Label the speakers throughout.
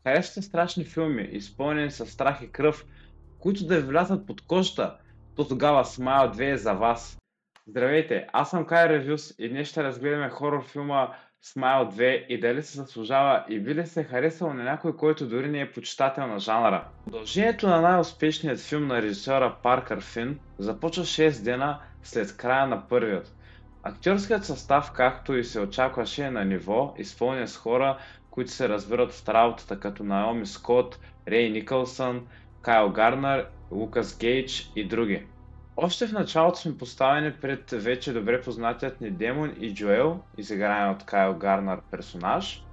Speaker 1: Харесвате страшни филми, изпълнени с страх и кръв, които да ви влязат под кожата, то тогава Smile 2 е за вас. Здравейте, аз съм Кай Ревюс и днес ще разгледаме хорор филма Smile 2 и дали се заслужава и би ли се харесал на някой, който дори не е почитател на жанра. Продължението на най-успешният филм на режисьора Паркър Фин започва 6 дена след края на първият. Актьорският състав, както и се очакваше, е на ниво, изпълнен с хора, които се разбират от работата, като Наоми Скот, Рей Никълсън, Кайл Гарнер, Лукас Гейдж и други. Още в началото сме поставени пред вече добре познатият ни Демон и Джоел, изиграен от Кайл Гарнер персонаж,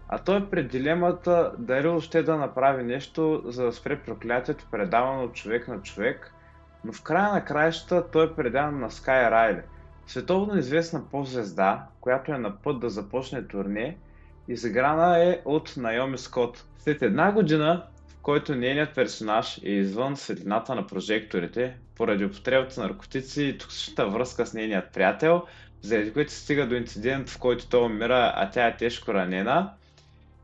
Speaker 1: а той е пред дилемата дали още да направи нещо, за да спре проклятието, предавано от човек на човек, но в края на краищата той е предан на Скай Райли, световно известна поп-звезда, която е на път да започне турне, изиграна е от Найоми Скот. След една година, в който нейният персонаж е извън светлината на прожекторите, поради употребата на наркотици и токсичната връзка с нейният приятел, заради което се стига до инцидент, в който той умира, а тя е тежко ранена,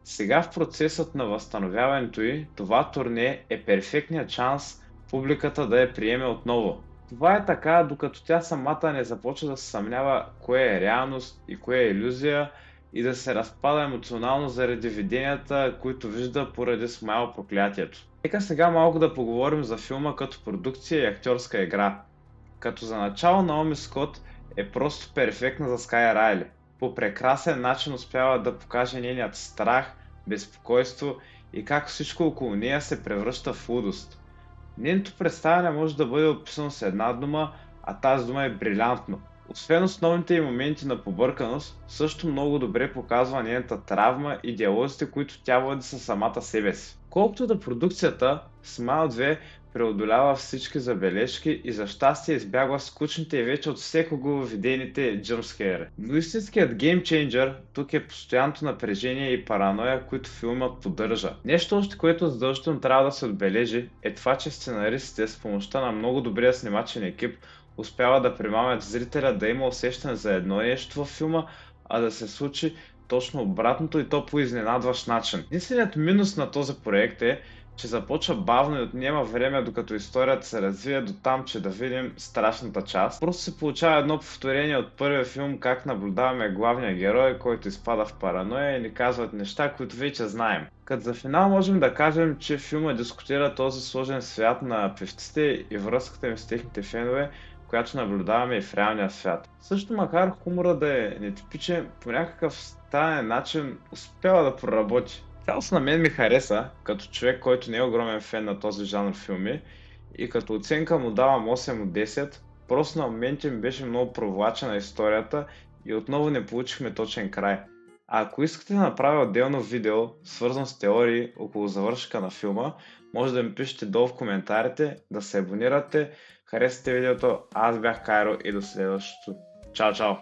Speaker 1: сега в процесът на възстановяването й, това турне е перфектният шанс публиката да я приеме отново. Това е така, докато тя самата не започва да се съмнява кое е реалност и кое е илюзия и да се разпада емоционално заради виденията, които вижда поради смайл проклятието. Нека сега малко да поговорим за филма като продукция и актьорска игра. Като за начало Наоми Скот е просто перфектна за Скай Райли. По прекрасен начин успява да покаже нейният страх, безпокойство и как всичко около нея се превръща в лудост. Нейното представяне може да бъде описано с една дума, а тази дума е брилянтно. Освен основните й моменти на побърканост, също много добре показва нейната травма и диалозите, които тя води със самата себе си. Колкото до продукцията, Smile 2 преодолява всички забележки и за щастие избягва скучните и вече от всекого видените джъмпскери. Но истинският геймчейнджър тук е постоянното напрежение и параноя, които филмът поддържа. Нещо още, което задължително трябва да се отбележи, е това, че сценаристите с помощта на много добрия снимачен екип успяват да примамят зрителя да има усещане за едно нещо във филма, а да се случи точно обратното и то по изненадващ начин. Единственият минус на този проект е, че започва бавно и отнема време, докато историята се развие до там, че да видим страшната част. Просто се получава едно повторение от първия филм, как наблюдаваме главния герой, който изпада в параноя и ни казват неща, които вече знаем. Като за финал можем да кажем, че филма дискутира този сложен свят на певците и връзката им с техните фенове, която наблюдаваме и в реалния свят. Също макар хумора да е нетипичен, по някакъв странен начин успява да проработи. Цялостно на мен ми хареса, като човек, който не е огромен фен на този жанр филми, и като оценка му давам 8 от 10, просто на моменти ми беше много провлачена историята и отново не получихме точен край. А ако искате да направя отделно видео, свързано с теории около завършка на филма, може да ми пишете долу в коментарите, да се абонирате, харесате видеото, аз бях Кайро и до следващото. Чао, чао!